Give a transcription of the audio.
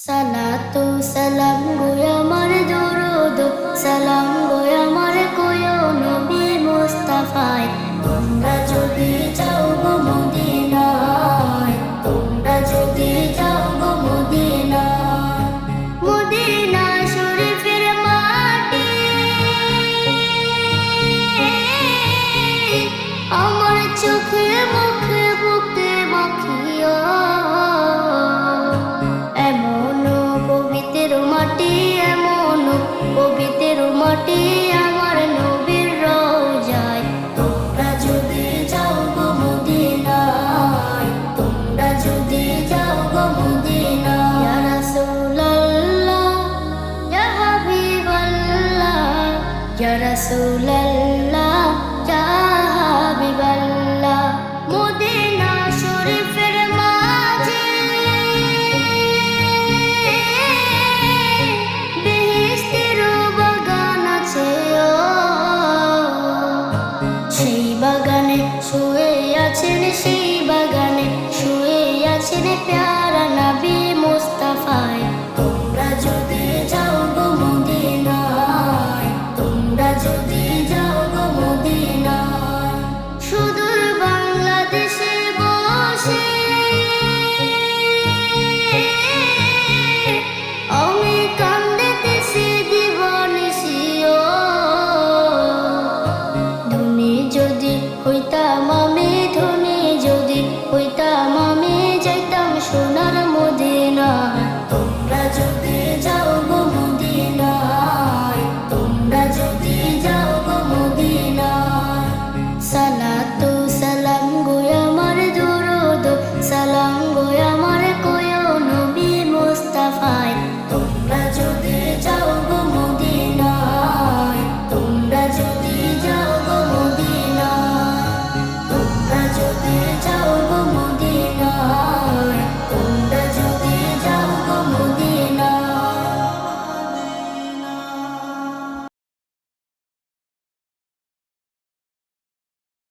সালাতু সালাম গো আমার দরুদ সালাম গো আমার কোয়ো নবী মুস্তাফায়। তোমরা যদি যাও গো মদিনায়, তোমরা যদি যাও গো মদিনায়, মদিনা শরীফের মাটি আমার চোখে মুখে বুকে মাখিও। পবিত্র মাটি আমার নবীর রওজায়। তোমরা যদি যাও গো মদিনায়, তোমরা যদি যাও গো মদিনায়। ইয়া রাসূলুল্লাহ ইয়া হাবিবাল্লাহ ইয়া রাসূলুল্লাহ